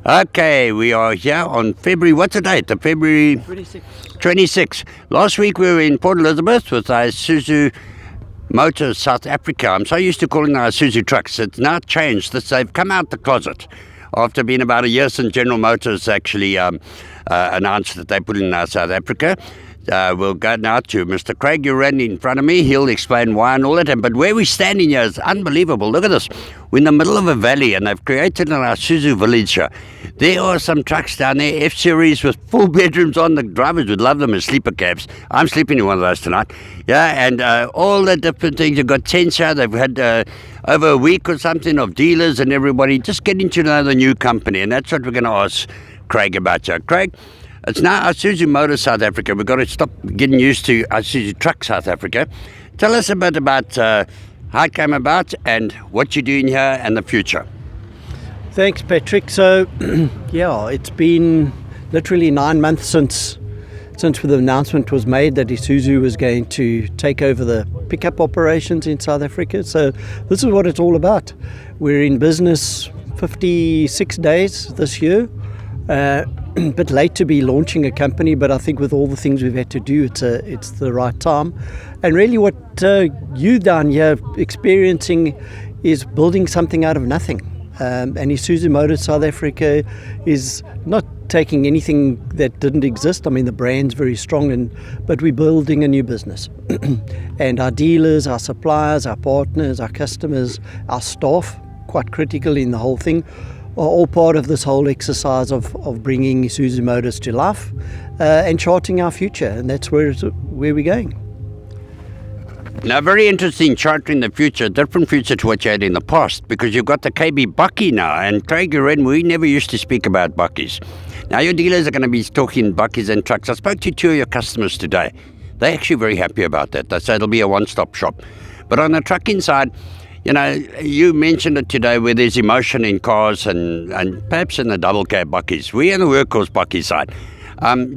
Okay, we are here on February, what's the date? The February 26th. Last week we were in Port Elizabeth with our Isuzu Motors South Africa. I'm so used to calling our Isuzu trucks. It's now changed. They've come out the closet after being about a year since General Motors actually announced that they put in South Africa. We'll go now to Mr. Craig Uren in front of me. He'll explain why and all that. But where we're standing here is unbelievable. Look at this. We're in the middle of a valley, and they've created our Isuzu village here. There are some trucks down there, F-Series with 4 bedrooms on. The drivers would love them as sleeper cabs. I'm sleeping in one of those tonight. Yeah, and all the different things. They've got tents here. They've had over a week or something of dealers and everybody just getting to know the new company. And that's what we're going to ask Craig about here. Craig, it's now Isuzu Motors South Africa. We've got to stop getting used to Isuzu Truck South Africa. Tell us a bit about how it came about and what you're doing here and the future. Thanks, Patrick. So, it's been literally 9 months since the announcement was made that Isuzu was going to take over the pickup operations in South Africa. So this is what it's all about. We're in business 56 days this year. A bit late to be launching a company, but I think with all the things we've had to do, it's the right time. And really what you down here experiencing is building something out of nothing. And Isuzu Motors South Africa is not taking anything that didn't exist. I mean, the brand's very strong, but we're building a new business. And our dealers, our suppliers, our partners, our customers, our staff, quite critical in the whole thing, are all part of this whole exercise of bringing Isuzu Motors to life and charting our future. And that's where we're going. Now, very interesting, charting the future, different future to what you had in the past, because you've got the KB Bakkie now. And Craig Uren, we never used to speak about Bakkies. Now, your dealers are going to be talking Bakkies and trucks. I spoke to 2 of your customers today. They're actually very happy about that. They say it'll be a one-stop shop. But on the trucking side, you know, you mentioned it today where there's emotion in cars and perhaps in the double cab Bakkies. We're in the workhorse Bakkie side.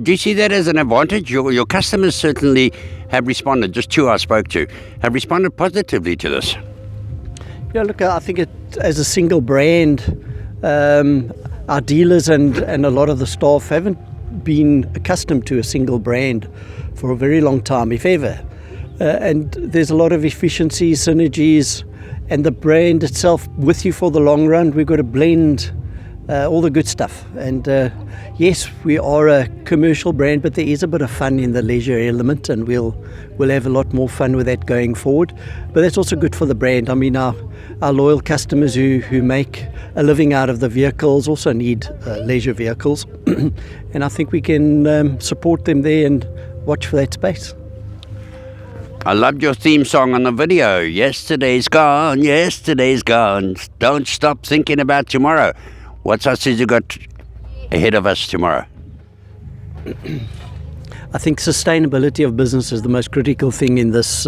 Do you see that as an advantage? Your customers certainly have responded, just 2 I spoke to, have responded positively to this. Yeah, look, I think as a single brand, our dealers and a lot of the staff haven't been accustomed to a single brand for a very long time, if ever. And there's a lot of efficiency, synergies, and the brand itself with you for the long run. We've got to blend all the good stuff. And yes, we are a commercial brand, but there is a bit of fun in the leisure element, and we'll have a lot more fun with that going forward. But that's also good for the brand. I mean, our loyal customers who make a living out of the vehicles also need leisure vehicles. And I think we can support them there and watch for that space. I loved your theme song on the video. Yesterday's gone, don't stop thinking about tomorrow. What's Isuzu got ahead of us tomorrow? I think sustainability of business is the most critical thing in this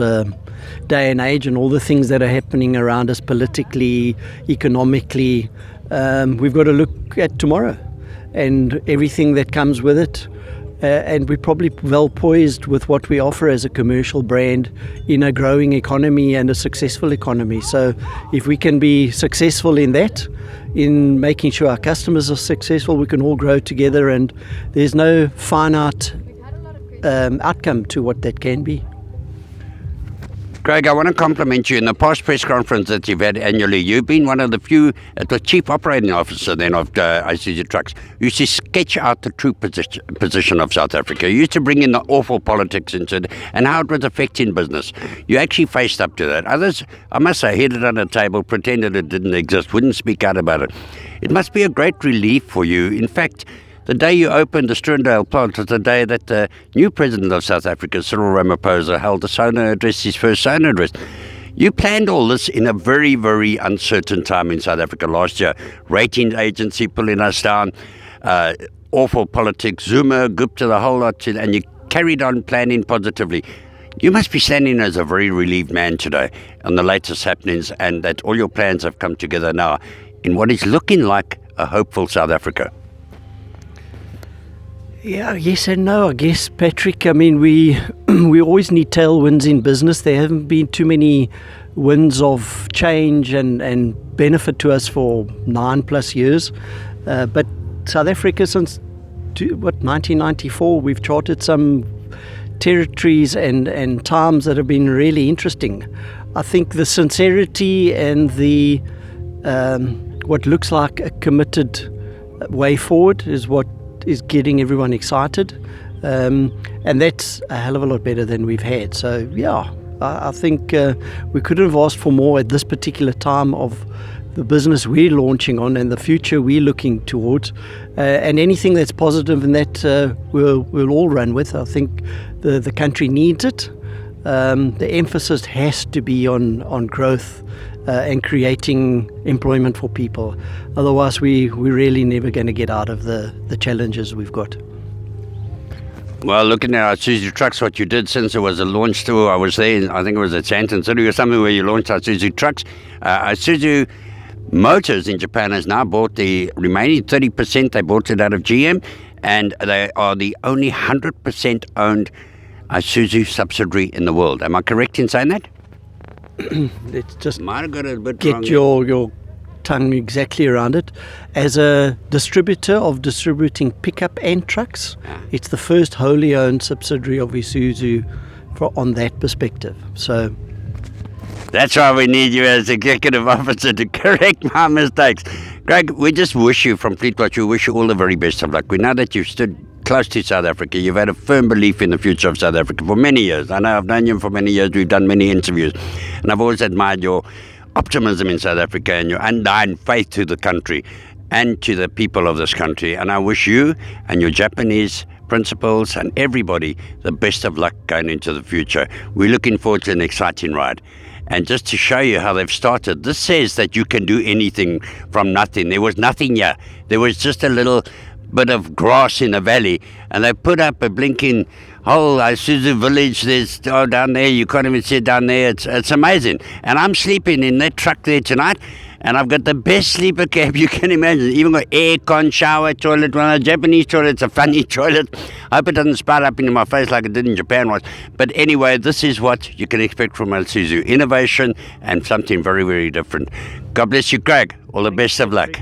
day and age, and all the things that are happening around us politically, economically. We've got to look at tomorrow and everything that comes with it. And we're probably well poised with what we offer as a commercial brand in a growing economy and a successful economy. So if we can be successful in that, in making sure our customers are successful, we can all grow together, and there's no finite outcome to what that can be. Craig, I want to compliment you. In the past press conference that you've had annually, you've been one of the few, the chief operating officer then of Isuzu Trucks, who used to sketch out the true position of South Africa. You used to bring in the awful politics into it and how it was affecting business. You actually faced up to that. Others, I must say, hid it on the table, pretended it didn't exist, wouldn't speak out about it. It must be a great relief for you. In fact, the day you opened the Sterndale plant was the day that the new president of South Africa, Cyril Ramaphosa, held his first SONA address. You planned all this in a very, very uncertain time in South Africa last year. Rating agency pulling us down, awful politics, Zuma, Gupta, the whole lot, and you carried on planning positively. You must be standing as a very relieved man today on the latest happenings, and that all your plans have come together now in what is looking like a hopeful South Africa. Yeah, yes and no, I guess, Patrick. I mean, we always need tailwinds in business. There haven't been too many winds of change and benefit to us for 9+ years. But South Africa since 1994. We've charted some territories and times that have been really interesting. I think the sincerity and the what looks like a committed way forward is what is getting everyone excited, and that's a hell of a lot better than we've had. So yeah, I think we couldn't have asked for more at this particular time of the business we're launching on and the future we're looking towards, and anything that's positive and that we'll all run with. I think the country needs it. The emphasis has to be on growth and creating employment for people. Otherwise, we're really never going to get out of the challenges we've got. Well, looking at our Isuzu trucks, what you did since it was a launch tour, I was there, I think it was at Santon City or something where you launched our Isuzu trucks. Isuzu Motors in Japan has now bought the remaining 30%. They bought it out of GM, and they are the only 100% owned Isuzu subsidiary in the world. Am I correct in saying that? Let's just Might have got it a bit get wrong. your tongue exactly around it. As a distributor of distributing pickup and trucks, it's the first wholly owned subsidiary of Isuzu on that perspective. So That's why we need you as executive officer to correct my mistakes. Greg, we just wish you from Fleetwatch, we wish you all the very best of luck. We know that you've stood close to South Africa. You've had a firm belief in the future of South Africa for many years. I know I've known you for many years. We've done many interviews. And I've always admired your optimism in South Africa and your undying faith to the country and to the people of this country. And I wish you and your Japanese principals and everybody the best of luck going into the future. We're looking forward to an exciting ride. And just to show you how they've started, this says that you can do anything from nothing. There was nothing here. There was just a little bit of grass in a valley, and they put up a blinking whole Isuzu village. There's down there, you can't even see it down there. It's amazing. And I'm sleeping in that truck there tonight, and I've got the best sleeper cab you can imagine. Even got air-con, shower, toilet. One of the Japanese toilets, a funny toilet. I hope it doesn't spout up into my face like it did in Japan once. But anyway, this is what you can expect from Isuzu. Innovation and something very, very different. God bless you, Craig. All the best of luck.